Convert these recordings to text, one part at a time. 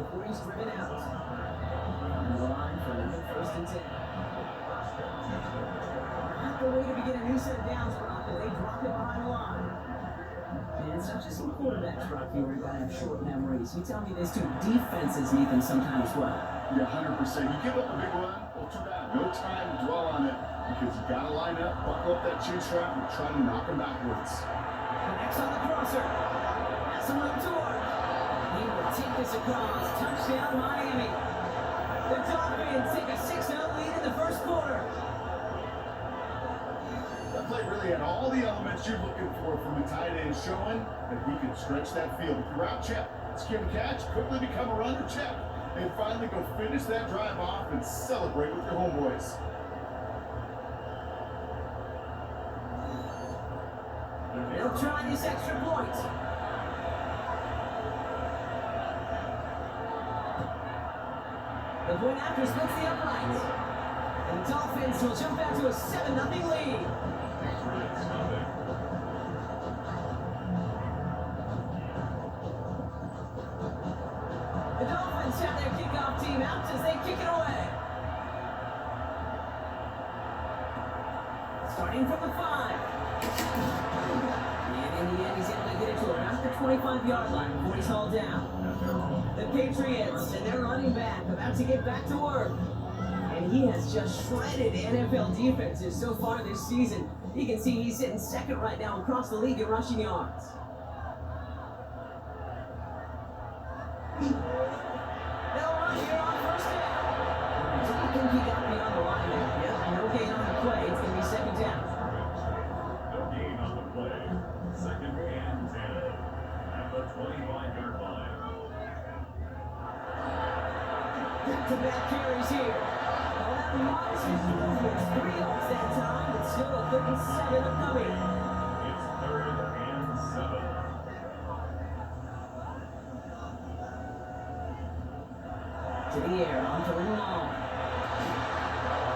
before he's driven out. On the line for another first and 10. Not the way to begin a new set of downs for Rock, they drop it behind the line. And it's not just some quarterbacks, Rocky, where you gotta have short memories. You tell me these two defenses need them sometime as well. Yeah, 100%. You give up a big run, well, too bad. No time to dwell on it because you gotta line up, buckle up that chin strap, and try to knock him backwards. Connects on the crosser. Has some room to work. He will take this across. Touchdown, Miami. The Dolphins take a 6-0 lead in the first quarter. That play really had all the elements you're looking for from a tight end, showing that he can stretch that field. Route check, skim catch, quickly become a runner check, and finally go finish that drive off and celebrate with your homeboys. They'll try this extra point. The point after splits the upright. And the Dolphins will jump out to a 7-0 lead. The Dolphins have their kickoff team out as they kick it away. Starting from the 5. And in the end, he's able to get it to around the 25-yard line before he's hauled down. The Patriots and their running back about to get back to work. And he has just shredded NFL defenses so far this season. You can see he's sitting second right now across the league in rushing yards. They'll run here on first down. Do you think he got beyond the line there? Yeah, no gain on the play. It's going to be second down. No gain on the play. Second and 10 at the 25-yard line. Back-to-back carries here. It's 3 yards that time, but still a 37 upcoming. It's third and 7. To the air, on to long.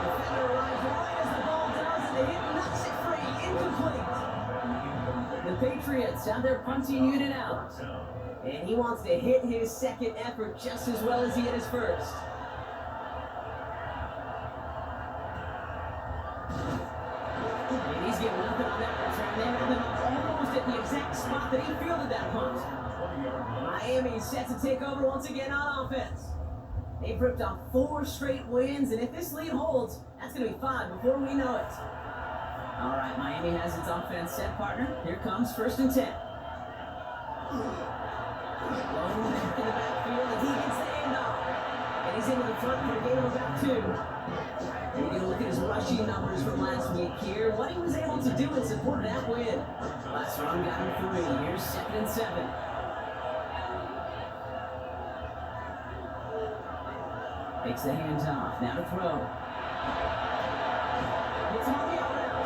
Defender arrives right as the ball does, and the hit knocks it free, incomplete. The Patriots have their punting unit out. And he wants to hit his second effort just as well as he hit his first. And he's getting nothing on that return. They have him almost at the exact spot that he fielded that punt. Miami set to take over once again on offense. They've ripped off 4 straight wins, and if this lead holds, that's going to be 5 before we know it. All right, Miami has its offense set, partner. Here comes first and 10. Lone back in the backfield, and he gets the handoff. And he's into the front for a gain of about 2. We're going to look at his rushing numbers from last week here. What he was able to do in support of that win. Last run got him 3. Here's second and 7. Takes the hands off. Now to throw. It's on the out route.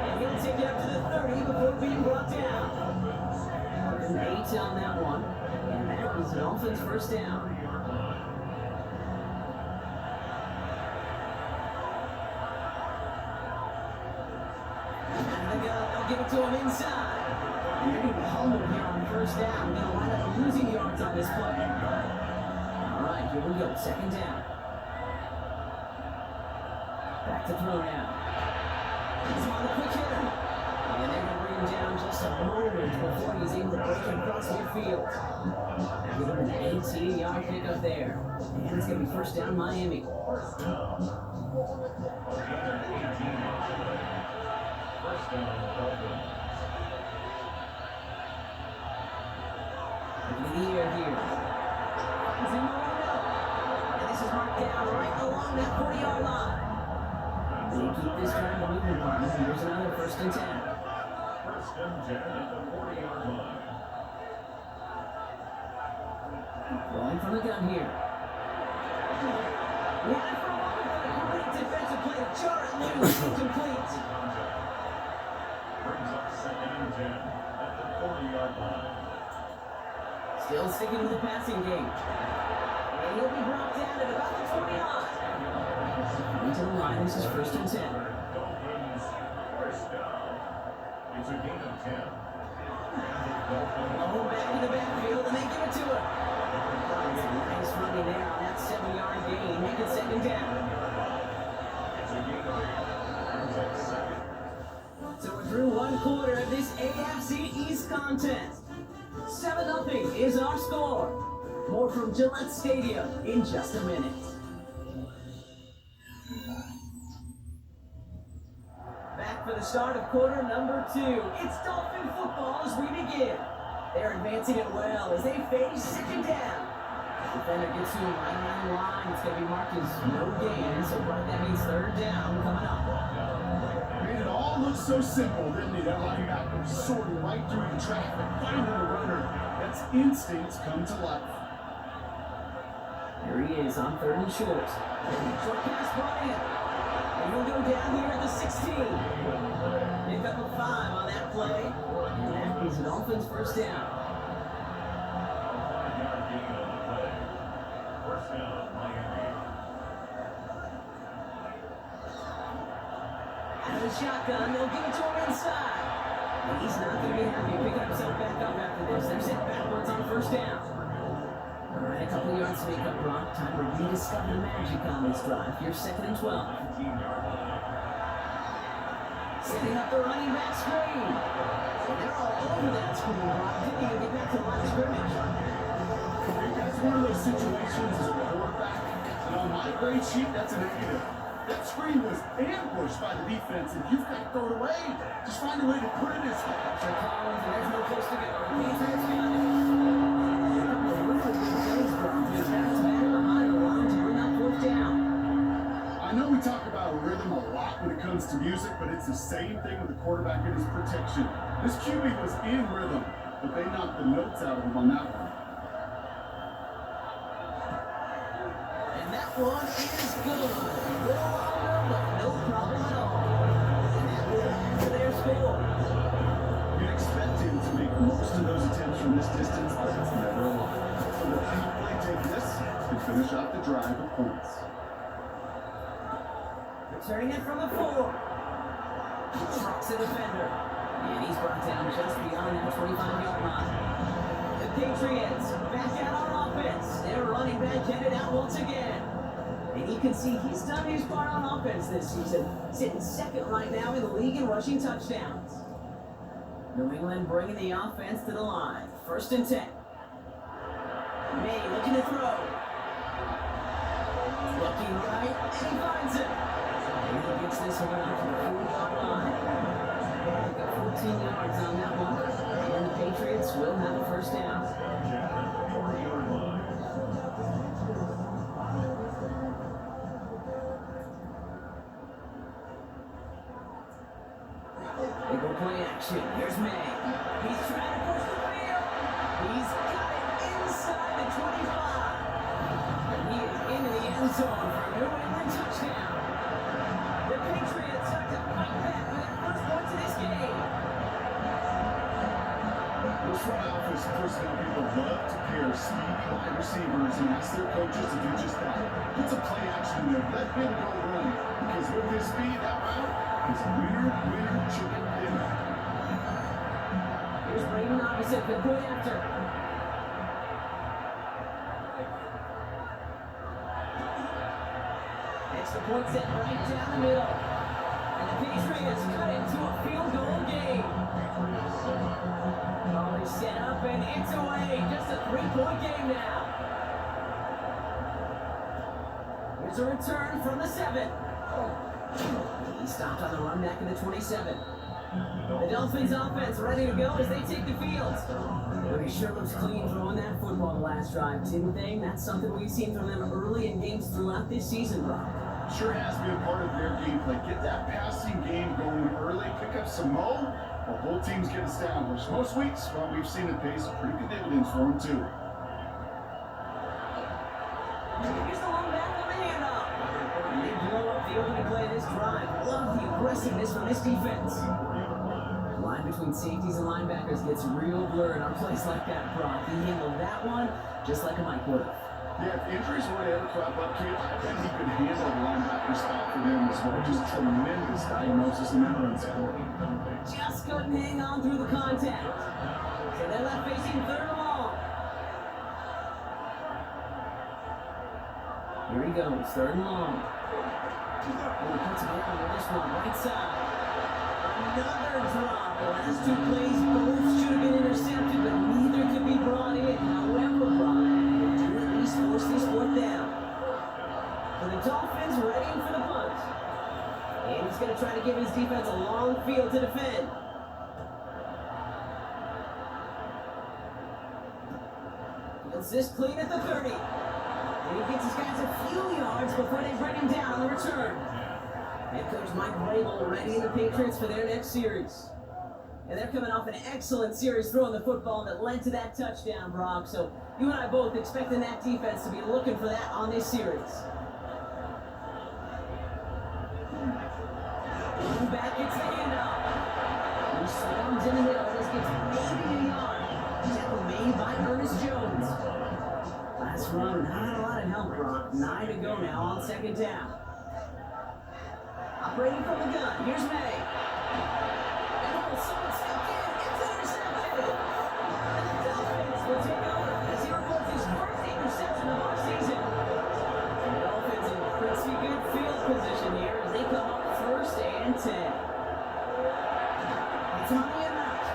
And he'll take it up to the 30 before being brought down. 8 on that one. And that is an Dolphins first down. They'll give it to him inside. And they're going to be humbled here on first down. They're going to wind up losing yards on this play. All right, here we go. Second down. Back to throw now. He's on the quick hitter. And they're going to bring him down just a moment before he's able to break him across midfield. Give him an 18-yard pickup there. And it's going to be first down, Miami. First down. First down, Dolphins. Look at the air here. He's in the window. And this is marked down right along that 40-yard line. They keep this drive moving, partner. Here's another first and 10. First and 10 at the 40-yard line. Going from the gun here. We had it for a moment, but a great defensive play to jar it loose. Incomplete. Brings up second and 10 at the 40-yard line. Still sticking with the passing game. And he'll be brought down at about the 20-line. Into the line, this is first and 10. Dolphins first down. It's a gain of 10. Home back in the backfield, and they give it to him. It's a nice More from Gillette Stadium in just a minute. Back for the start of quarter number 2. It's Dolphin football as we begin. They're advancing it well as they face second down. Defender gets to him right on the line. It's going to be marked as no gain, so that means third down coming up. Made it all look so simple, didn't he? That linebacker sorting right through the traffic, finding a runner. That's instincts come to life. Here he is on third and short. Short pass brought in. And he'll go down here at the 16. Pick up a 5 on that play. And that is Dolphins first down. First down, Miami. Out of the shotgun, they'll give it to him inside. And he's not going to be happy picking himself back up after this. They're sent backwards on first down. All right, a couple of yards to make up, Brock. Time to rediscover the magic on this drive. Here's second and 12. 19-yard line. Setting up the running back screen. And they're all over that screen, Brock. Didn't even get back to the line of scrimmage. That's one of those situations as a quarterback, and on my grade sheet, that's a negative. That screen was ambushed by the defense, and you've got to throw it away. Just find a way to put it as So Collins, and there's no place to go. The Patriots got it. A couple of really good plays, Brock. Just back behind the line to bring up fourth down. I know we talk about rhythm a lot when it comes to music, but it's the same thing with the quarterback and his protection. This QB was in rhythm, but they knocked the notes out of him on that one. And that one is good. A little longer, but no problem at all. And that will add to their score. You'd expect him to make most of those attempts from this distance, but it's never a lot. So the play take this and finish off the drive with points. Returning it from the 4. Trucks the defender. And he's brought down just beyond that 25-yard line. The Patriots back out on offense. Their running back headed out once again. And you can see he's done his part on offense this season. Sitting second right now in the league in rushing touchdowns. New England bringing the offense to the line. First and 10. May looking to throw. Looking right, and he finds it. And he gets this one out to the 4-yard line. They got 14 yards on that one. And the Patriots will have a first down. 40-yard line. They go play action. Here's May. He's trying to push the field. He's got it inside the 25. And he is into the end zone for a New England touchdown. The Patriots start to fight back for their first points of this game. Those front office personnel people love to pair speedy wide receivers and ask their coaches to do just that. Put some play action in there. Let him go run. Because with his speed, that route is winner, winner, chicken dinner. Here's Braden opposite, but going after. Extra point set right down the middle. And the Patriots cut into a field goal game. Ball is set up and it's away. Just a 3-point game now. Here's a return from the 7. He stopped on the run back in the 27. The Dolphins offense ready to go as they take the field. But he sure looks clean throwing that football the last drive, didn't they? That's something we've seen from them early in games throughout this season, Rob. Sure has been a part of their gameplay. Get that passing game going early, pick up some mo, while both teams get established. Most weeks, well, we've seen it pay some pretty good dividends for them, too. Here's the long back on the handoff. And they blow up the opening play of this drive. Love the aggressiveness from this defense. The line between safeties and linebackers gets real blurred on plays like that, Brock. He handled that one just like a Mike would have. Yeah, if injuries were to ever crop up, Kate, I bet he could handle the linebacker spot for them as well. Just tremendous diagnosis and run support. Just couldn't hang on through the contact. So they're left facing third and long. Here he goes, third and long. And he puts it down with this one, right side. Another drop. The last 2 plays both should have been intercepted, but neither could be brought in. However, Brian, going to try to give his defense a long field to defend. It's this clean at the 30. And he gets his guys a few yards before they bring him down on the return. Head coach Mike Vrabel readying the Patriots for their next series. And they're coming off an excellent series throwing the football that led to that touchdown, Brock. So you and I both expecting that defense to be looking for that on this series. Running back gets the handoff. He swarms in the middle. This gets maybe a yard. Tackle made by Ernest Jones. Last run, not a lot of help, Brock. 9 to go now on second down. Operating from the gun, here's May. And someone stepped in, it's intercepted. And the Dolphins will take over as he records his first interception of our season. The Dolphins in pretty good field position here as they come up 1st and 10. It's on the out.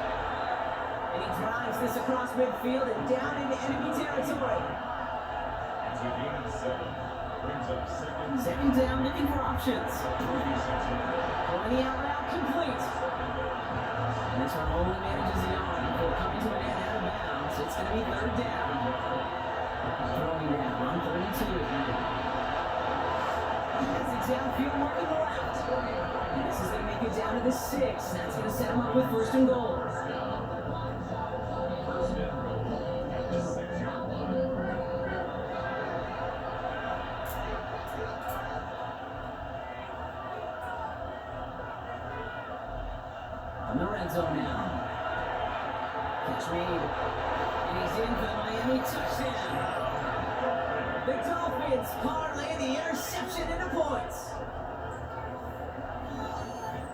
And he drives this across midfield and down into enemy territory. Second down, looking for options. Going the out route complete. And this one only manages the arm before coming to an end out of bounds. It's going to be 3rd down. Throwing now on 32. That's the downfield marking the left. And this is going to make it down to the 6. That's going to set him up with 1st and goal. In the red zone now. Catch made. And he's in for the Miami touchdown. The Dolphins parlay the interception into points.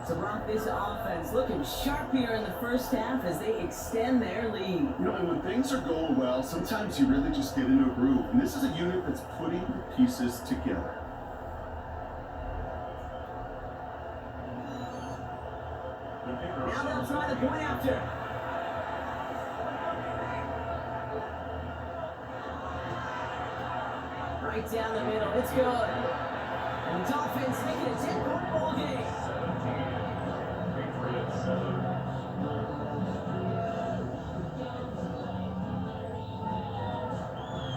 So Brock, this offense looking sharp here in the first half as they extend their lead. You know, and when things are going well, sometimes you really just get into a groove. And this is a unit that's putting the pieces together. Now they'll try the point after. Right down the middle, it's good. And the Dolphins making a 10-point ball game.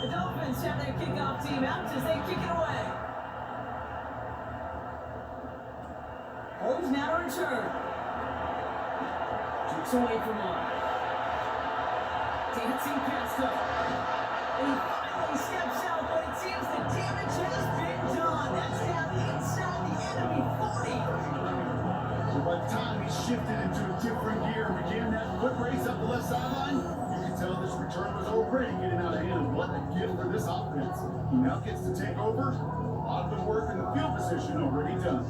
The Dolphins have their kickoff team out as they kick it away. Holmes now to return. Kicks away from one. Dancing past him. And he finally steps out, but it seems the damage has been done. That's down inside the enemy 40. So by the time he shifted into a different gear and began that foot race up the left sideline, you can tell this return was already getting out of hand. What a gift for this offense. He now gets to take over. A lot of the work in the field position already done.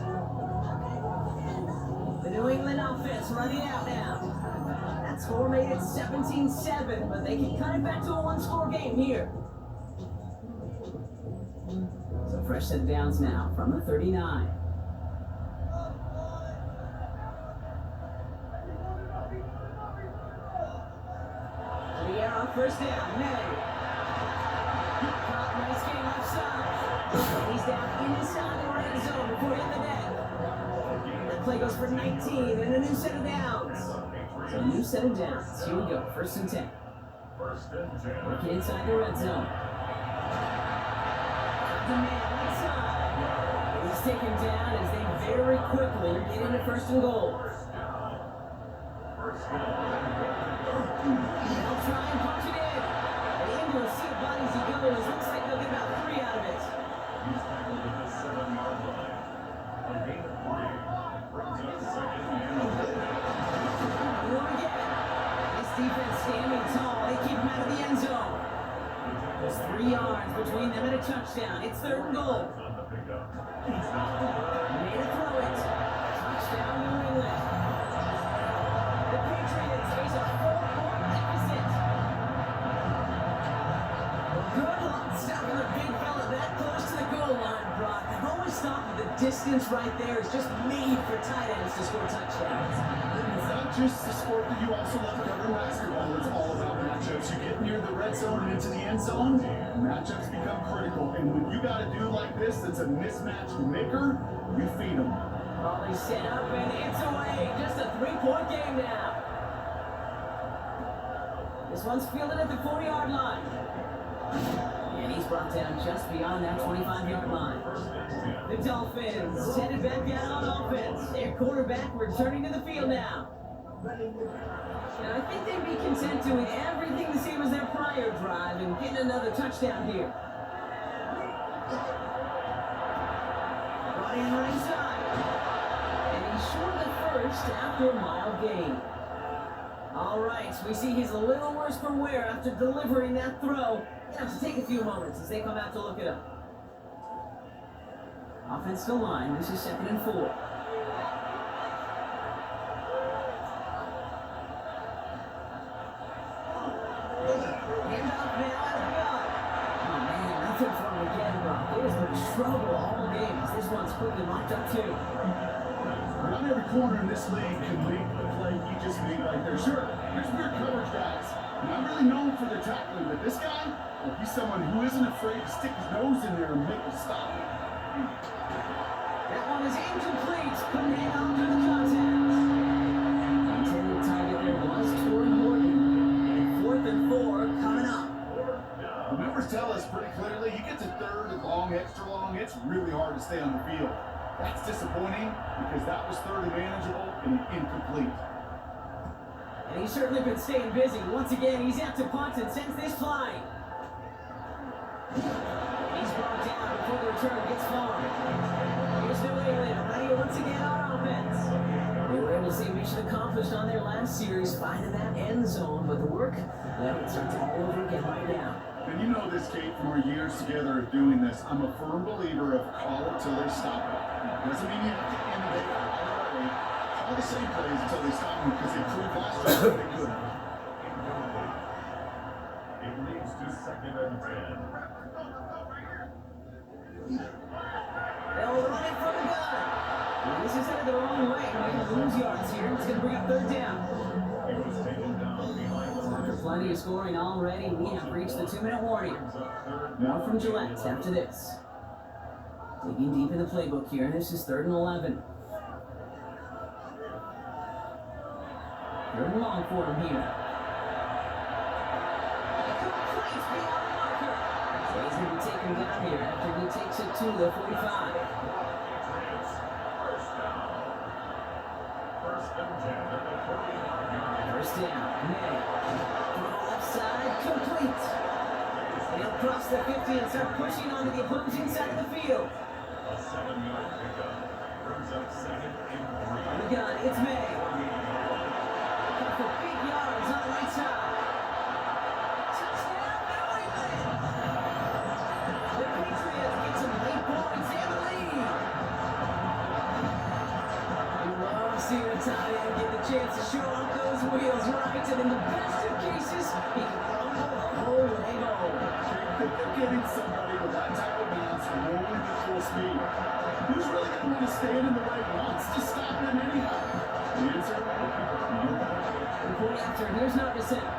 The New England offense running out now. That score made it 17-7, but they can cut it back to a one-score game here. So fresh set of downs now from the 39. To the air on 1st down, May. Caught, nice game left side. He's down inside the red zone before hitting the net. Play goes for 19 and a new set of downs. So a new set of downs. Here we go. 1st and 10. Working inside the red zone. The man inside. And he's taken down as they very quickly get into 1st and goal. They'll try and punch it in. And Ingram will see a body as he goes. Looks like they'll get about 3 out of it. He's tackled at the 7-yard line. A gain of 3. Brings up 2nd and 11. This defense standing tall. They keep him out of the end zone. There's 3 yards between them and a touchdown. It's 3rd and goal. On the pickup. Made a throw it. Touchdown New England. The Patriots face a 4-point deficit. Good luck stopping the big fella that close to the goal line, Brock. I've always thought that the distance right there is just made for tight ends to score touchdowns. It's not just the sport that you also love to cover basketball. It's all about matchups. You get near the red zone and into the end zone, matchups become critical. And when you got a dude like this that's a mismatch maker, you feed him. All they set up and it's away. Just a 3-point game now. This one's fielded at the 40-yard line. And he's brought down just beyond that 25-yard line. The Dolphins headed back out on offense. Their quarterback returning to the field now. And I think they'd be content doing everything the same as their prior drive and getting another touchdown here. Brought in right side. And he's short of first after a mile gain. All right, we see he's a little worse for wear after delivering that throw. You have to take a few moments as they come out to look it up. Offensive line, this is 2nd and 4. Handoff now out of the gun. Oh man, nothing from him again, Brock. There's been trouble all game as this one's quickly locked up too. Not every corner in this league can make the play he just made right there. Sure, there's weird coverage guys. Not really known for their tackling, but this guy, well, he's someone who isn't afraid to stick his nose in there and make a stop. That one is incomplete. Couldn't hang on to the contact. Intended target there was Torrey Morgan. And 4th and 4 coming up. The numbers tell us pretty clearly, you get to 3rd and long, extra long, it's really hard to stay on the field. That's disappointing because that was 3rd and manageable and incomplete. And he's certainly been staying busy. Once again, he's out to punt and sends this flying. He's brought down before the return gets far. Here's New England, ready once again on offense. They were able to see mission accomplished on their last series, finding that end zone, but the work, well, it starts all over again right now. And you know this, Kate, from our years together of doing this, I'm a firm believer of call it till they stop it. Doesn't mean you have to innovate right away. Call the same plays until they stop them because they proved last year that they could. It leads to 2nd and 10. They'll run it from the gun. And this is headed the wrong way. They're going to lose yards here. It's going to bring up 3rd down. He was taken down behind After plenty of scoring already, we have reached the 2-minute warning. More from Gillette after this. Digging deep in the playbook here. This is 3rd and 11. 3rd and long for him here. Complete beyond the marker. So he's going to be taken down here after he takes it to the 45. First and 10 at the 45-yard. First down. May. From the left side, complete. And he'll cross the 50 and start pushing onto the opposing side of the field. A 7-yard pickup brings up 2nd and 3. On the gun, it's May. For big yards on the right side. Touchdown, New England! The Patriots get some late points and the lead. You love seeing a tight end get the chance to show off those wheels right, and in the best of cases, he can rumble the whole way home. They're getting somebody with that type of bounce rolling at full speed. Who's really going to want to stand in the way wants to stop him anyhow? The answer? Nobody. The point after, here's not the center.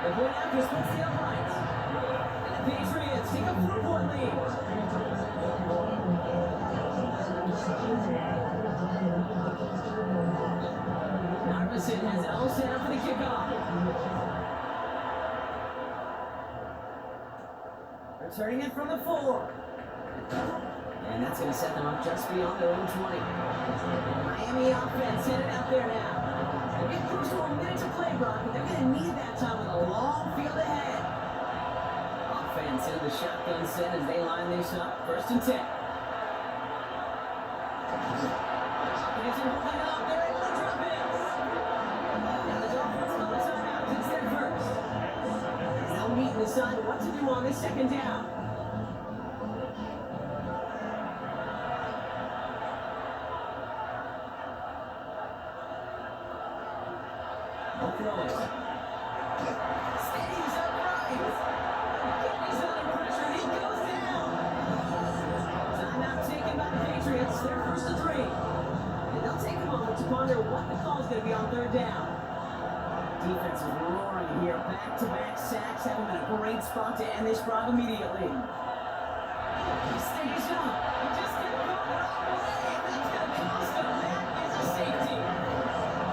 The point after splits the uprights. And the Patriots take a 4-point lead. Harbison has it all set up for the kickoff. Returning it from the 4. And that's going to set them up just beyond their own 20. Miami offense headed out there now. They're getting close to a minute to play, Brock, but they're going to need that time with a long field ahead. Offense into the shotgun set as they line this up. 1st and 10. Offense are holding up. They're able to drop it. And the Dolphins call a timeout. It's their first. They'll meet and decide what to do on this 2nd down. Throws. Stays upright. He's under pressure and he goes down. Timeout taken by the Patriots. They're 1st and 3. And they'll take a moment to ponder what the call is going to be on 3rd down. Defense is roaring here. Back-to-back sacks have him in a great spot to end this drive immediately. He stays up. He just gonna go the wrong way, and that's gonna cost him. That is a safety.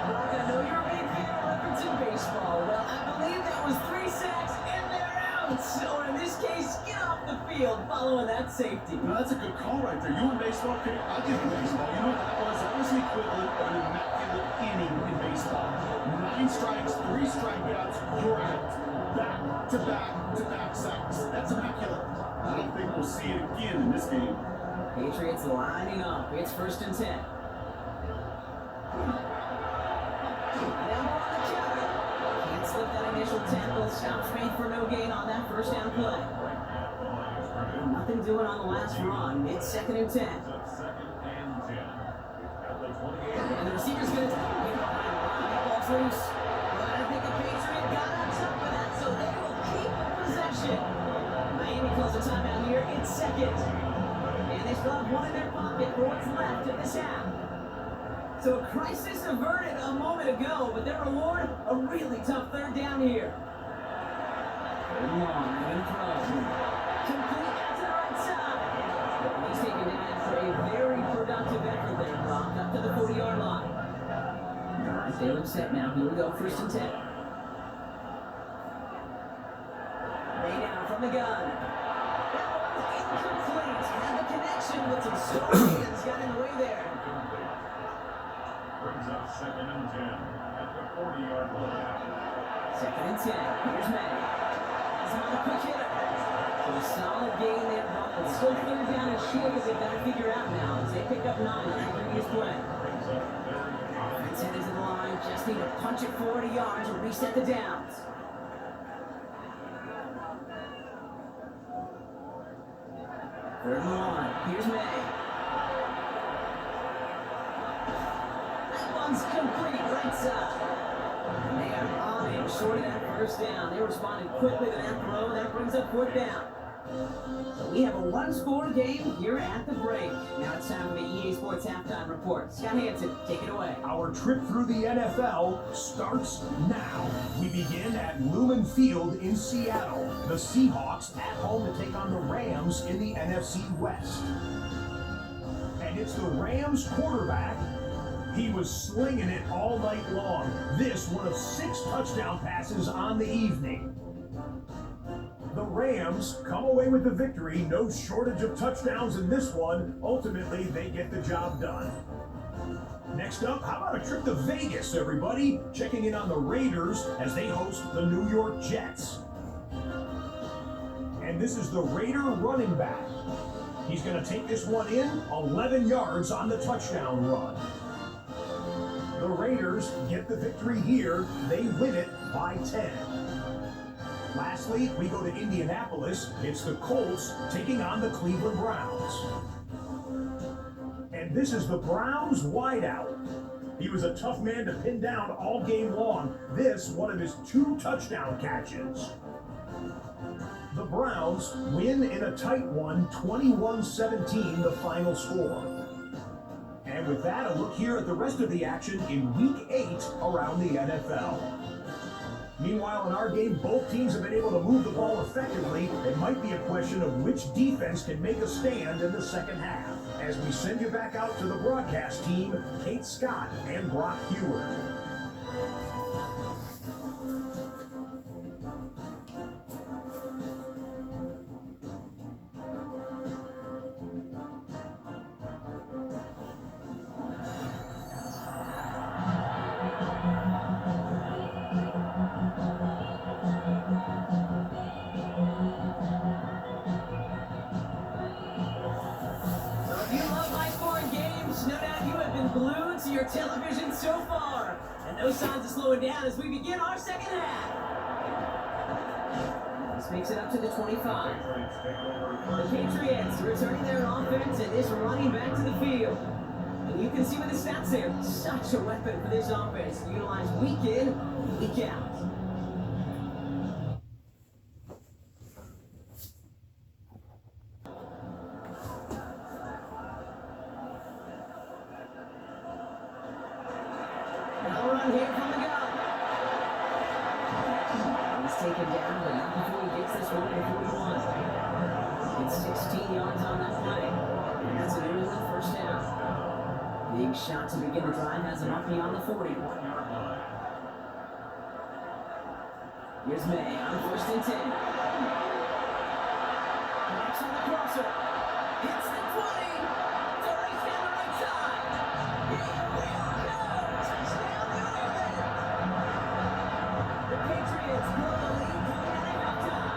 Brock, I know you're a big fan of records in baseball. Well, I believe that was 3 sacks, and they're out. Or in this case, get off the field following that safety. Now, that's a good call right there. You in baseball? Okay, I'll give you baseball. You know what that was? That was the equivalent of an immaculate inning in baseball. 9 strikes, 3 strikeouts, you're out. Back to back to back sacks. That's immaculate. I don't think we'll see it again in this game. Patriots lining up. It's 1st and 10. Now on the counter. Can't slip that initial tackle. Stops made for no gain on that 1st down play. Nothing doing on the last run. It's 2nd and 10. And the receiver's going to take it behind the line. That ball's loose. But I think the Patriot got on top of that, so they will keep possession. Miami calls a timeout here. It's 2nd. And they still have one in their pocket for what's left of this half. So a crisis averted a moment ago, but their reward, a really tough 3rd down here. Third and long, and throw. Complete out to the right side. He's taken down after a very productive effort there, Brock, up to the 40-yard line. All right, they look set now. Here we go, 1st and 10. Way down from the gun. That was incomplete. Had the connection, but some Storians got in the way there. Brings up 2nd and 10 at the 40-yard line. 2nd and 10. Here's May. That's another quick hitter. So a solid gain there, Brock. But still 3rd down and short as they've got to figure out now as they pick up 9 on the previous play. Offense headed to the line. Just need to punch it 40 yards and reset the downs. 3rd and 1. Here's May. That one's complete right side. And they are on it, short of that 1st down. They responded quickly to that throw. That brings up 4th down. So we have a 1-score game here at the break. Now it's time for the EA Sports Halftime Report. Scott Hansen, take it away. Our trip through the NFL starts now. We begin at Lumen Field in Seattle. The Seahawks at home to take on the Rams in the NFC West. And it's the Rams quarterback. He was slinging it all night long. This one of 6 touchdown passes on the evening. The Rams come away with the victory. No shortage of touchdowns in this one. Ultimately, they get the job done. Next up, how about a trip to Vegas, everybody? Checking in on the Raiders as they host the New York Jets. And this is the Raider running back. He's going to take this one in 11 yards on the touchdown run. The Raiders get the victory here. They win it by 10. Lastly, we go to Indianapolis. It's the Colts taking on the Cleveland Browns. And this is the Browns wideout. He was a tough man to pin down all game long. This, one of his 2 touchdown catches. The Browns win in a tight one, 21-17, the final score. And with that, a look here at the rest of the action in Week 8 around the NFL. Meanwhile, in our game, both teams have been able to move the ball effectively. It might be a question of which defense can make a stand in the second half. As we send you back out to the broadcast team, Kate Scott and Brock Heward. Glued to your television so far, and no signs of slowing down as we begin our second half. This makes it up to the 25. The Patriots returning their offense and is running back to the field. And you can see with the stats there, such a weapon for this offense to utilize week in, week out. Here from the gun. He's taken down, but not before he gets this one at 41. It's 16 yards on that play. And that's an early first down. Big shot to begin the drive has him up beyond the 40. Here's May on 1st and 10. Connects on the crosser. Hits the 20. To race down the right side. Here we go. Touchdown, New England. The Patriots blow the lead coming out of halftime.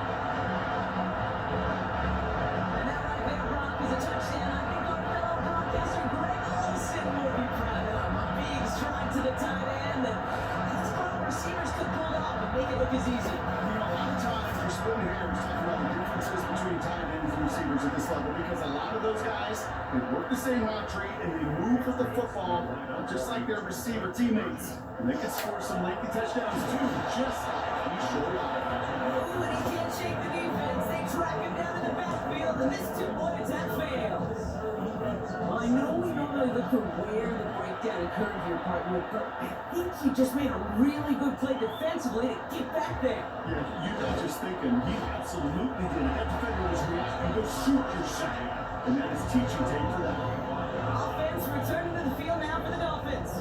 And that right there, Brock, is a touchdown. I think our fellow broadcaster Greg Olsen will be proud of him. A big stride to the tight end. And that's what our receivers could pull off and make it look as easy. You know, a lot of times we're splitting hairs talking about the differences between tight ends and receivers at this level because a lot of those guys, they work the same route tree and they move with the football just like their receiver teammates. And they can score some lengthy touchdowns too, just like he showed up. Ooh, and he can't shake the defense. They track him down in the backfield, and this two-point attack fails. Well, I know we normally look for where the breakdown occurred here, partner, but I think you just made a really good play defensively to get back there. Yeah, you're not just thinking, he absolutely did it. That defender was reacting, go shoot your shot. And that is teaching tape for that. Offense returning to the field now for the Dolphins.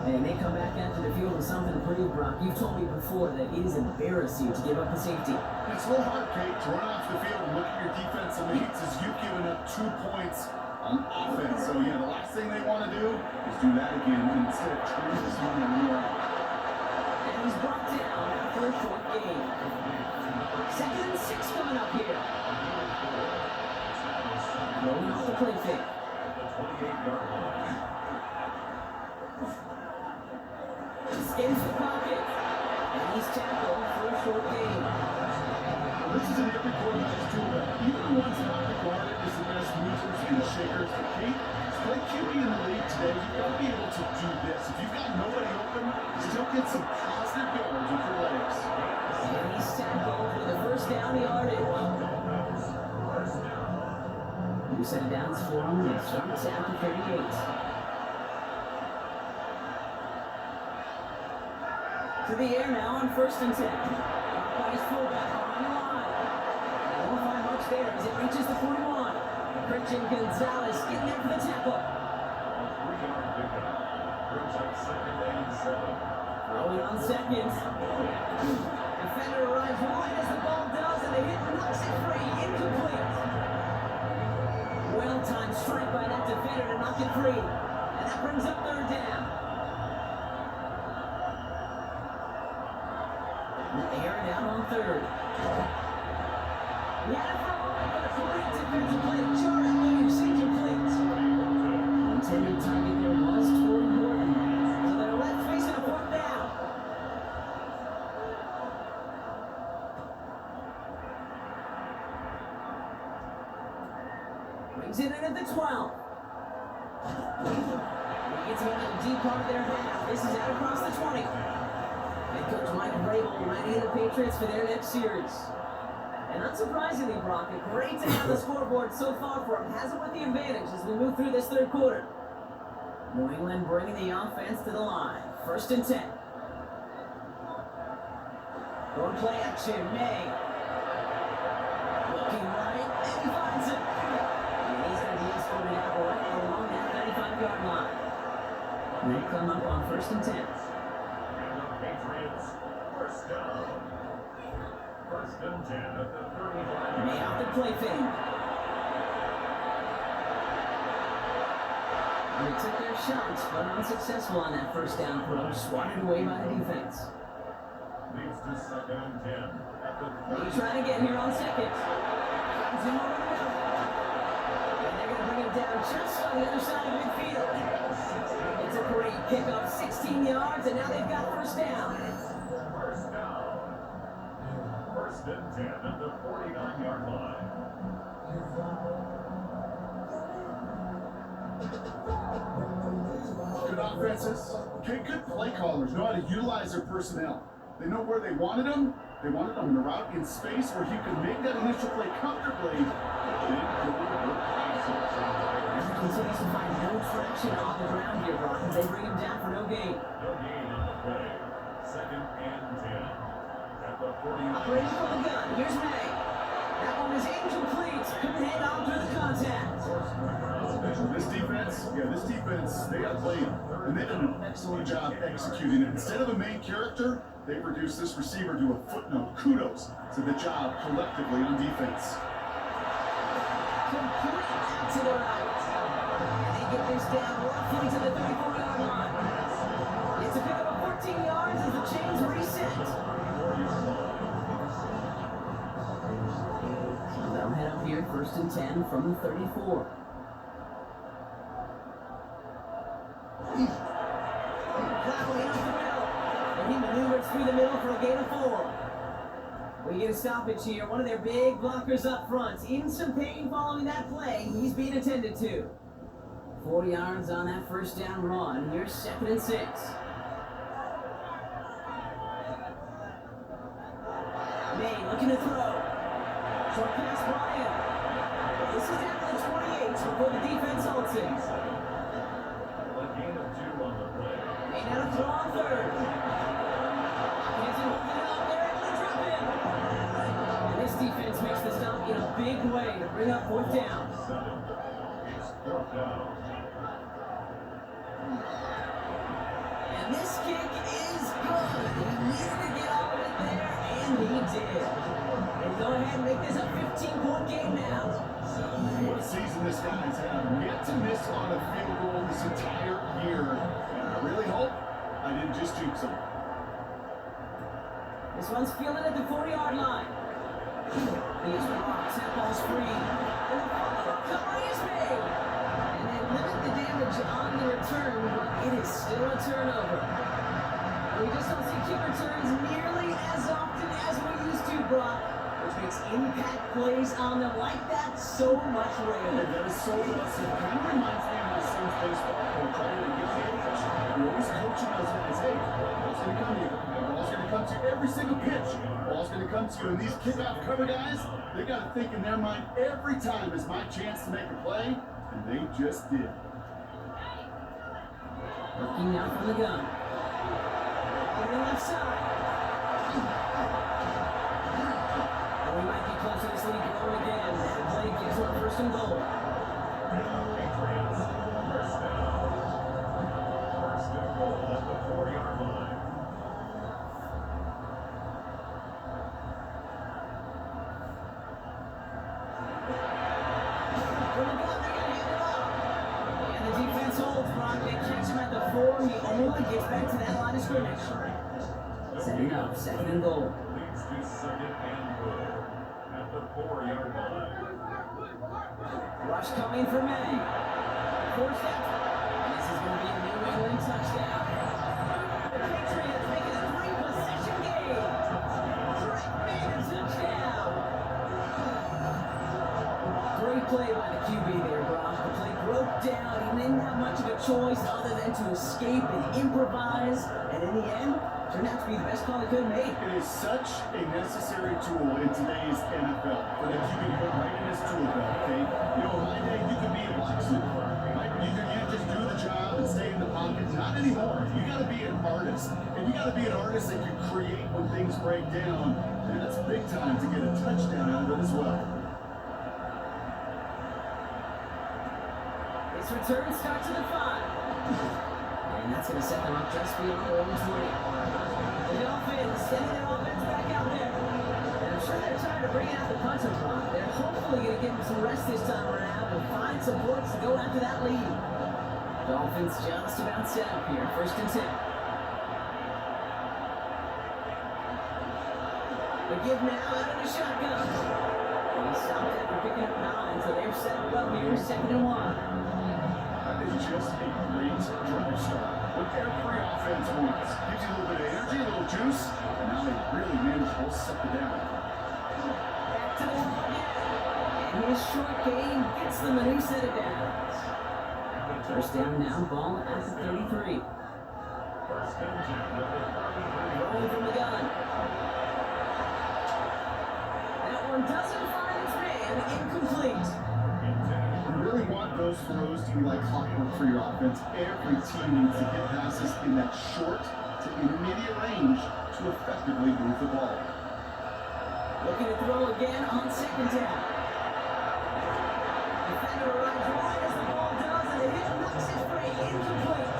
And they come back after the field with something to prove, Brock. You've told me before that it is embarrassing to give up a safety. It's a little hard, Kate, to run off the field and look at your defensive needs as you've given up 2 points on offense. So, yeah, the last thing they want to do is do that again instead of trying to run a real. And he's brought down after a short game. 2nd and 6 coming up here. Rolling off the play fake. Skims the pocket. And he's tackled for a short game. This is in every quarterback's toolbag. Even the ones not regarded as the best movers and shakers. But Kate, to play QB in the league today, you've got to be able to do this. If you've got nobody open, still get some positive yards with your legs. And he's tackled for the first down yardage. New set of downs for him. They start at the 38. To the air now on 1st and 10. Caught by his fullback on the line. They won't find much there as it reaches the 41. Christian Gonzalez getting there for the tackle. Throwing on seconds. Defender arrives wide as the ball does, and the hit knocks it free. Incomplete. Well-timed strike by that defender to knock it free. And that brings up 3rd down. Air down on 3rd. He had it for a moment, but a great defensive play to jar it loose. Incomplete. Intended target there was Torrey Morton. So they're left facing a 4th down. Brings it in at the 12. He gets him into the deep part of their half. This is out across the 20. Head coach Mike Vrabel ready the Patriots for their next series. And unsurprisingly, Brock, a great day on the scoreboard so far for him. Has it with the advantage as we move through this 3rd quarter. New England bringing the offense to the line. 1st and 10. Going play action, May. Looking right, and he finds it. And he's going to be escorted out right along that 35-yard line. And they come up on 1st and 10. Patriots, 1st down. 1st and 10 at the 35. May out the play fake. They took their shots, but unsuccessful on that 1st down throw, swatted away by the defense. Leads to 2nd and 10 at the 30. They're trying to get here on 2nd. Comes in over the middle. And they're going to bring him down just on the other side of midfield. It's a great pickup, 16 yards, and now they've got 1st down. 1st down. 1st and 10 at the 49-yard line. Good offenses, okay, good play callers know how to utilize their personnel. They know where they wanted them. They wanted them in a route in space where he could make that initial play comfortably. Continues to find no traction on the ground here, Brock, as they bring him down for no gain. No gain on the play. 2nd and 10 at the 49. Operating from the gun, here's May. That one is incomplete. Couldn't hang on through the contact. This defense, they got to play him. And they did an excellent job executing it. Instead of a main character, they reduced this receiver to a footnote. Kudos to the job collectively on defense. Complete to the right. And they get this down roughly to the 34-yard line. It's a pickup of 14 yards as the chains reset. So they'll head up here, 1st and 10 from the 34. Plowing up the middle. And he maneuvers through the middle for a gain of 4. We get a stoppage here. One of their big blockers up front. In some pain following that play. He's being attended to. 4 yards on that first down run. Here's 2nd and 6. May looking to throw. Short pass Bryant. This is down to the 28 before the defense halts him. A gain of 2 on the play. May now to throw on 3rd. Hanson holding it up. They're able to drop him. And this defense makes the stop in a big way to bring up 4th down. 7. It's 4th down. And this kick is good. He needed to get all of it there, and he did. And go ahead and make this a 15-point game now. What a season this guy's had. Yet to miss on a field goal this entire year. And I really hope I didn't just jinx him. This one's fielded at the 40-yard line. He's blocked. That ball's free. And the follow-up cover is made. And they limit the damage on the return, but it is still a turnover. We just don't see kick returns nearly as often as we used to, Brock, which makes impact plays on them like that so much rarer. That is so awesome. Kind of reminds me of my son's baseball coach. I did a good age. You're always coaching those guys. Hey, ball's going to come to you. Ball's going to come to you every single pitch. Ball's going to come to you. And these kickoff cover guys, they got to think in their mind every time is my chance to make a play. And they just did. Looking now from the gun. On the left side. And we might be close to this lead going again. That play gives them 1st and goal. Patriots. 1st down. 1st and goal at the 4-yard line. From the gun, they're going to hand it off. And the defense holds. Brock, they catch him at the 4. He only gets back to that line of scrimmage. Setting up, 2nd and goal. Leads to 2nd and goal at the 4-yard line. Rush coming for May. 4th down. And this is going to be a New England touchdown. The Patriots make it a 3-possession game. Drake May, a touchdown. Great play by the QB there, Brock. The play broke down. He didn't have much of a choice other than to escape and improvise. And in the end, turned out to be the best call he could have made. It is such a necessary tool in today's NFL for the QB to put right in his tool belt, okay? You know, in my day, you could be a boxer, right? You just do the job and stay in the pocket. Not anymore. You got to be an artist. And you got to be an artist that can create when things break down. And that's big time to get a touchdown out of it as well. This return starts at the 5. And that's going to set them up just beyond their own 20. The Dolphins sending their offense back out there. And I'm sure they're trying to bring out the punter block. They're hopefully going to give them some rest this time around and find some points to go after that lead. Dolphins just about set up here. 1st and 10. The give now out of the shotgun. He stopped after picking up 9, so they're set up well here. 2nd and 1. It's just a great drive start. What every offense wants. Gives you a little bit of energy, a little juice, and now they really manage to suck it down. Back to the wall again. And his short game gets them a new set of downs. 1st down now, ball at the 33. 1st and 10 at the 33. Rolling from the gun. That one doesn't find its man. Incomplete. You really want those throws to be like clockwork for your offense. Every team needs to get passes in that short to intermediate range to effectively move the ball. Looking to throw again on second down. Defender arrives wide as the ball does, and the hit knocks it free. Incomplete.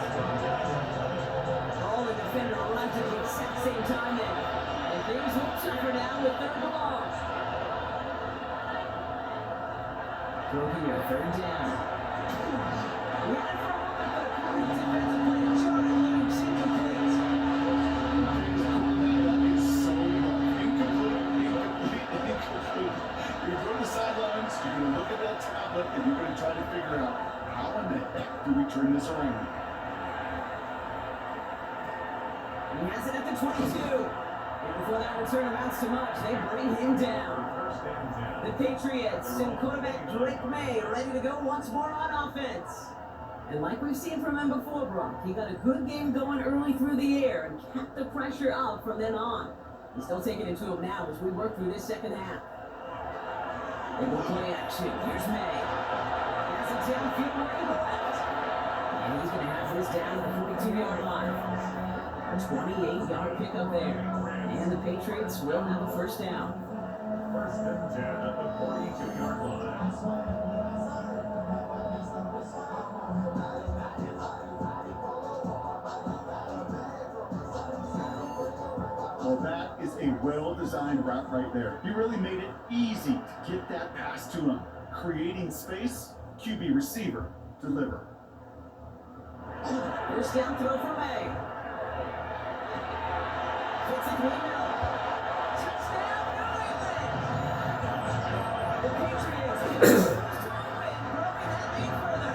Ball and defender arrived at the exact same time then. And things look tougher now with third and long. Throw here, third down. We had it for a moment, but the defensive play Jordan Lukes incomplete. That is so incomplete. You're going to the sidelines, you're going to look at that tablet, and you're going to try to figure out how in the heck do we turn this around? He has it at the 22. And before that return amounts to much, they bring him down. The Patriots and quarterback Drake May ready to go once more on offense. And like we've seen from him before, Brock, he got a good game going early through the air and kept the pressure up from then on. He's still taking it to him now as we work through this second half. They will play action. Here's May. Has it downfield right to the left. And he's going to have this down at the 42-yard line. A 28-yard pickup there. And the Patriots will have a first down. First and 10 at the 42-yard line. Well, that is a well-designed route right there. He really made it easy to get that pass to him. Creating space, QB receiver, deliver. First down throw for May. Gets it middle. Touchdown, New England! The Patriots get the first win, growing that lead further.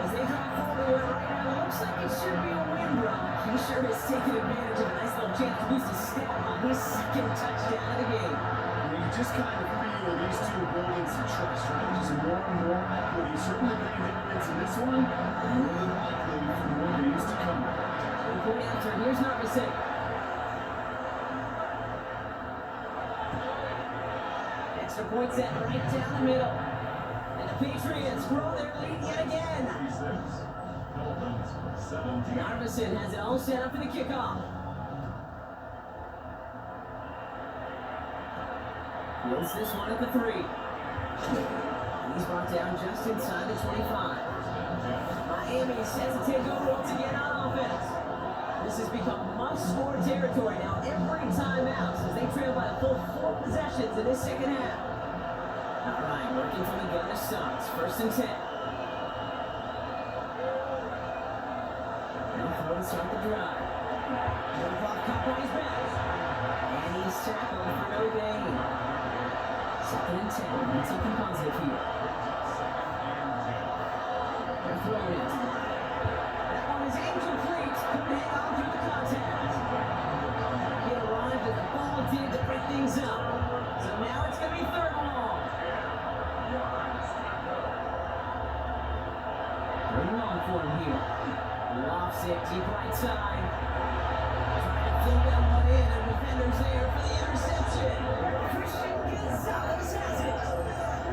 As they drive forward right now, it looks like it should be a win, Brock. He sure has taken advantage of a nice little chance to boost his stat on his second touchdown of the game. You just kind of feel these two building some trust, right? Just more and more equity. Certainly getting hit in this one, more than likely for more games to come. Point after, here's Narvison. Extra point set right down the middle. And the Patriots grow their lead yet again. 46. Dolphins 17. Narvison has it all set up for the kickoff. Wins this one at the 3. He's brought down just inside the 25. Miami sets to take over once again on offense. This has become must-score territory now every time out as they trail by a full 4 possessions in this second half. All right, working from the gun to Suggs. First and 10. And throw to start the drive. Jump off caught by his back. And he's tackled for no gain. Second and 10. That's looking positive here. They're throwing it. That one is incomplete. Couldn't hang on through the contact. He arrived at the ball did to break things up. So now it's going to be third and long. Third and long for him here. Lofts it deep right side. Trying to fill that one in, and defenders there for the interception. Christian Gonzalez has it.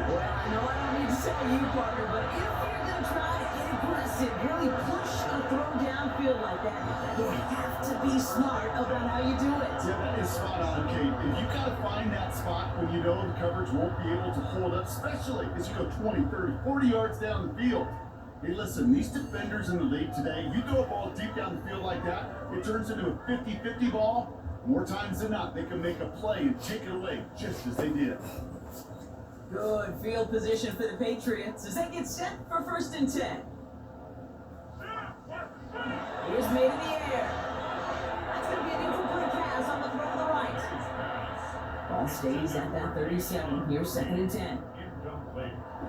Well, I know I don't need to tell you, partner, but if you're going to try to get aggressive, really push a throw downfield like that, you have to be smart about how you do it. Yeah, that is spot on, Kate. If you got to find that spot when you know the coverage won't be able to hold up, especially as you go 20, 30, 40 yards down the field. Hey, listen, these defenders in the league today, you throw a ball deep down the field like that, it turns into a 50-50 ball. More times than not, they can make a play and take it away, just as they did. Good field position for the Patriots as they get set for first and 10. Here's made in the air. That's going to be an incomplete pass on the throw to the right. Ball stays at that 37. Here's second and 10.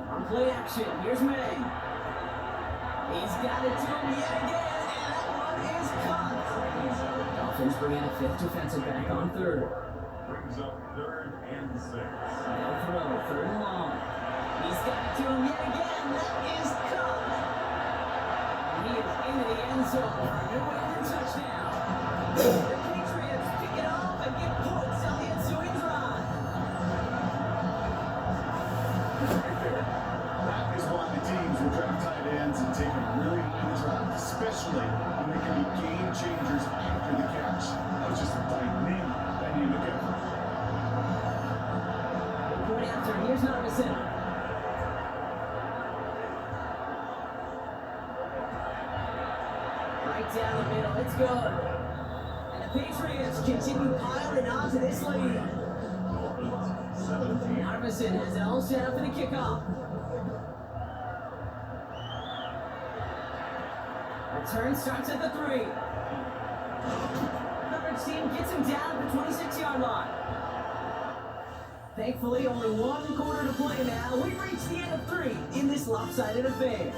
On play action, here's May. He's got it to him yet again, and that one is caught. Dolphins bring in a 5th defensive back on 3rd. Brings up 3rd and 6. They'll throw, 3rd and long. He's got it to him yet again, that is caught. He is into the end zone for a New England touchdown. The Patriots pick it up and get points on the ensuing drive. Right there. That is why the teams will draft tight ends and take them really high in the draft, especially when they can be game changers after the catch. That was just a dynamic it down the middle. It's good. And the Patriots continue piling on to this lead. Dolphins 17. Arvidsson has it all set up for the kickoff. Return starts at the 3. Coverage team gets him down at the 26-yard line. Thankfully, only one quarter to play now. We've reached the end of 3 in this lopsided affair.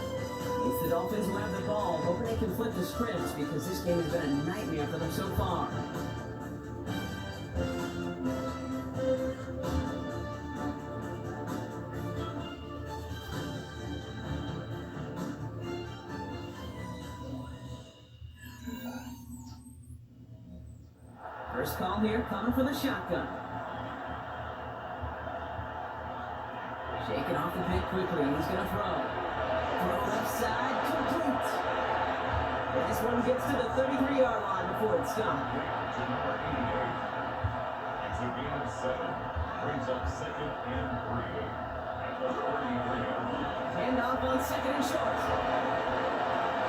It's the Dolphins who have the ball, hoping they can flip the script because this game has been a nightmare for them so far. First call here, coming for the shotgun. Shaking off the pick quickly, he's going to throw. Throw left side, complete. But this one gets to the 33-yard line before it's stopped. To number 88. It's a gain of 7. Brings up 2nd and 3. At the 33-yard line. Handoff on 2nd and short.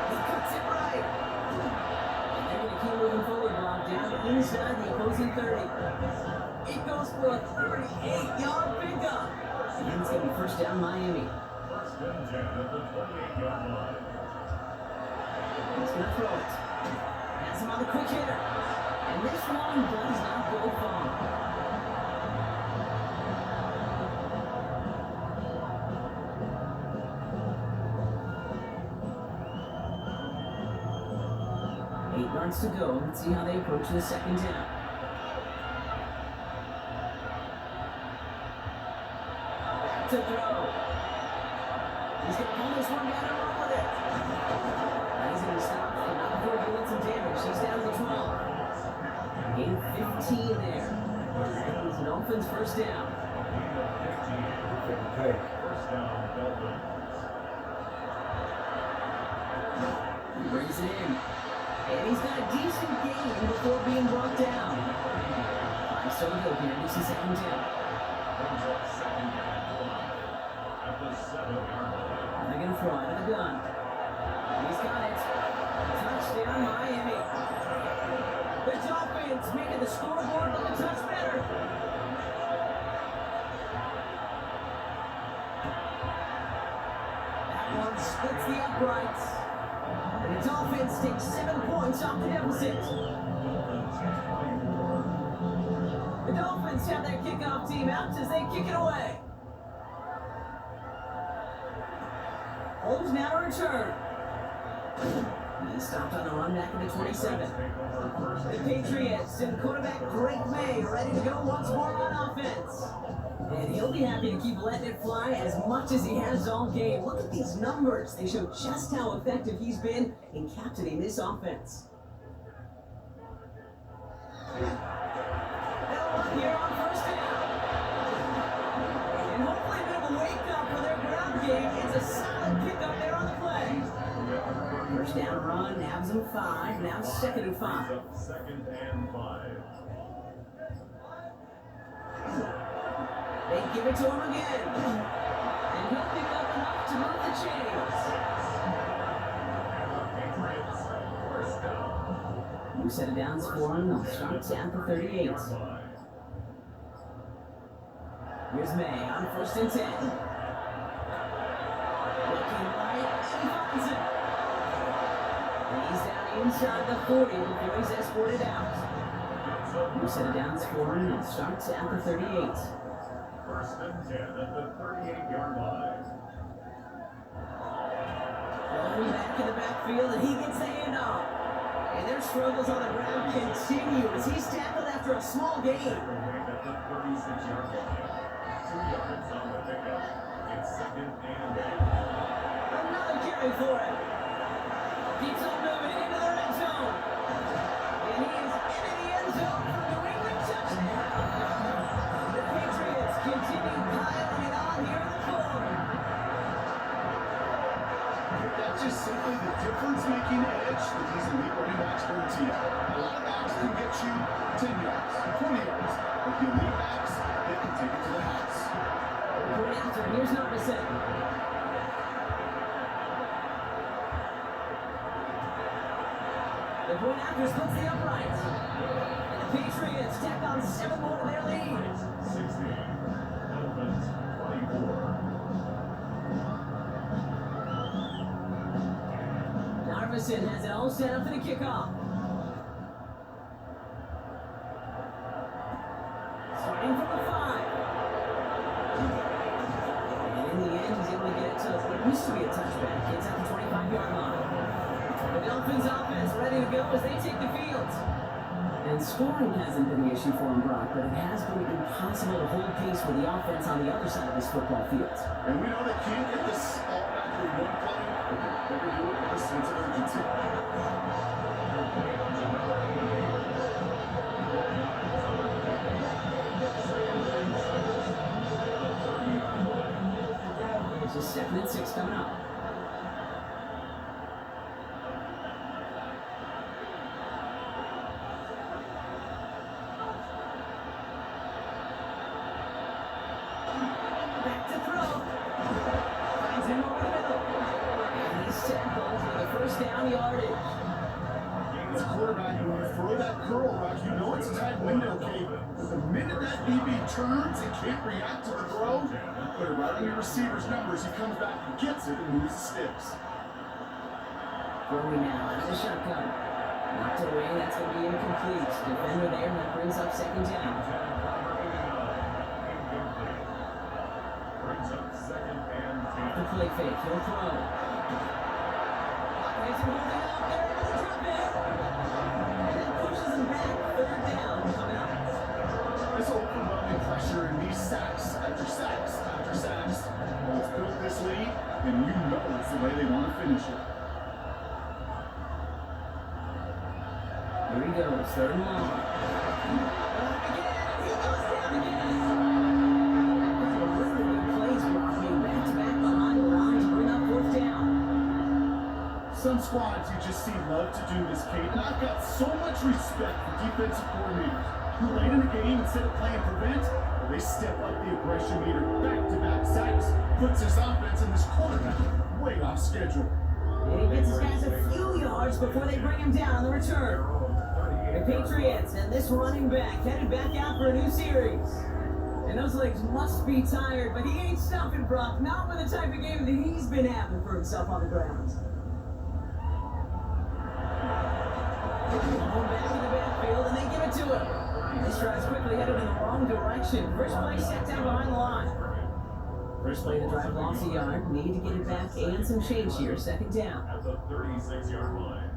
He cuts it right. And they're going to keep moving forward, Bob, down inside the opposing 30. It goes for a 38-yard pickup. And it's going to be first down Miami. First and 10 at the 28-yard line. He's going to throw it. Has him on the quick hitter. And this one does not go far. Yards to go. Let's see how they approach the second down. Back to throw. He's going to pull this one down and run with it. He's going to stop and not before doing some damage. He's down to 12. Gain 15 there. That is an Dolphins first down. Okay. First down, Dolphins. He brings it in. And he's got a decent gain before being brought down. So good here. This is second down. Brings up 2nd and 5. At the 7-yard line. They're going to throw out of the gun. He's got it. Touchdown, Miami. The Dolphins making the scoreboard look a touch better. That one splits the uprights. And the Dolphins take 7 points off the deficit. The Dolphins have their kickoff team out as they kick it away. Holmes now to return. He stopped on the run back in the 27. The Patriots and quarterback Drake May ready to go once more on offense. And he'll be happy to keep letting it fly as much as he has all game. Look at these numbers. They show just how effective he's been in captaining this offense. They'll run here on first down. And hopefully a bit of a wake-up for their ground game. It's a solid pickup there on the play. First down run, nabs him 5, now 2nd and 5. 2nd and 5. They give it to him again. And he'll pick up enough to move the chains. Patriots, first down. New set of downs for him. They'll start at the 38. Here's May on 1st and 10. Looking right, and finds it. And he's down inside the 40 before he's escorted out. New set of downs for him. They'll start at the 38. First and 10 at the 38-yard line. Going back in the backfield, and he gets the handoff. And their struggles on the ground continue as he's tackled after a small gain. At the 36-yard line. 2 yards on the pickup. It's 2nd and 8. Another carry for him. Keeps on moving into the red zone. And he is into the end zone for a New England touchdown. The Patriots continue piling it on here in the fourth. That's just simply the difference-making edge that these elite running backs bring to you. A lot of backs can get you 10 yards, 20 yards, but the elite backs, they can take it to the house. Going after him. Here's Arvidsson. point after splits the uprights. And the Patriots tack on 7 more to their lead. 16. Dolphins 24. Narvison has it all set up for the kickoff. Starting from the 5. And in the end, he's able to get it to what used to be a touchback. It's at the 25-yard line. The Dolphins offense ready to go as they take the field. And scoring hasn't been the issue for him, Brock, but it has been impossible to hold pace with the offense on the other side of this football field. And we know they can't get this all back in one play, but they better do it with a sense of urgency. There's a 2nd and 6 coming up. Back to throw. Finds him over the middle. And he's tackled for the first down yardage. As a quarterback, when you throw that curl route, you know it's a tight window, Kate. But the minute that DB turns and can't react to the throw, put it right on your receiver's numbers. He comes back and gets it and moves the sticks. Throwing now out of the shotgun. Knocked away, that's going to be incomplete. Defender there, and that brings up 2nd down. Brings up 2nd and 10. The play fake, he'll throw. He's holding up there into the drop back. And that pushes him back. 3rd down coming up. This overwhelming pressure and these sacks after sacks after sacks. Well, it's built this lead, and you know it's the way they want to finish it. Here he goes, 3rd and long. He goes down again. Really good plays, blocking back-to-back behind the line to bring up 4th down. Some squads you just see love to do this, Kate, and I've got so much respect for defensive coordinators who late in the game, instead of playing prevent, they step up the aggression meter. Back-to-back sacks puts his offense and this quarterback way off schedule. And he gets his guys a few yards before they bring him down on the return. The Patriots and this running back headed back out for a new series. And those legs must be tired, but he ain't stopping, Brock. Not with the type of game that he's been having for himself on the ground. Going back in the backfield, and they give it to him. This drive's quickly headed in the wrong direction. First play set down behind the line. First play to drive lost a yard. Need to get it back and some change here. 2nd down. At the 36-yard line.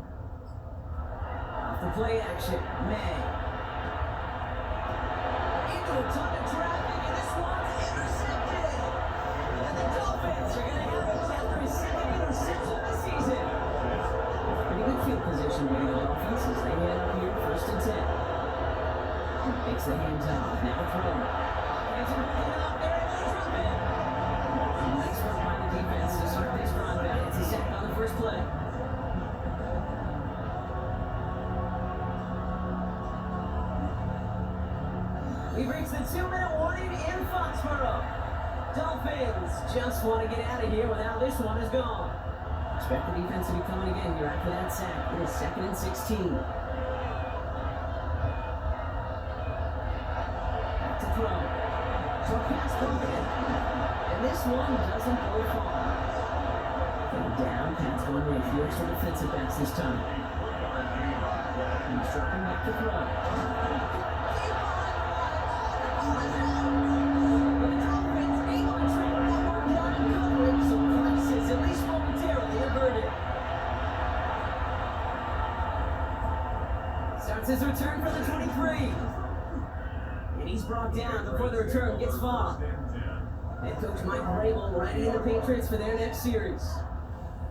Off the play action. May. Into a ton of traffic, and this one's intercepted. And the Dolphins are going to have him after his 2nd interception of the season. Pretty good field position by the Dolphins as they head up here 1st and 10. Makes the handoff. Now throw. Hands are holding up there and the drop in. Nice work by the defense to start this run back. It's a sack on the first play. We've reached the 2-minute warning in Foxborough. Dolphins just want to get out of here without this one is gone. Expect the defense to be coming again here after that sack. It is 2nd and 16. Back to throw. Short pass broken. And this one doesn't go far. Going down, Pat's going right. Few extra defensive backs this time. Instructing back to throw. But the Dolphins able to trade one more down in coverage, so crisis, at least momentarily, averted. Starts his return for the 23. And he's brought down before the return gets far. Head coach Mike Vrabel ready the Patriots for their next series.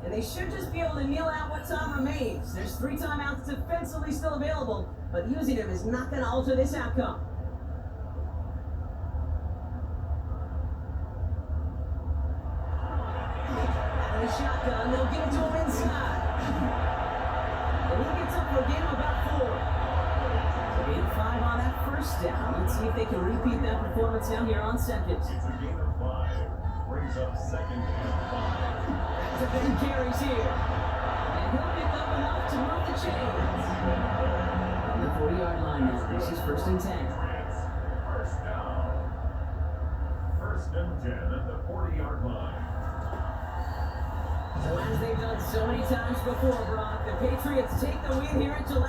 And they should just be able to kneel out what time remains. There's 3 timeouts defensively still available, but using them is not going to alter this outcome. Out of the shotgun, they'll give it to him inside. And he gets up for a gain of about 4. So 8-5 on that first down. Let's see if they can repeat that performance down here on 2nd. It's a gain of 5. Brings up 2nd and 5. That's a big carries here. And he'll pick up enough to move the chains. On the 40-yard line now. This is 1st and 10. First down. 1st and 10 at the 40-yard line. So as they've done so many times before, Brock, the Patriots take the win here at Gillette.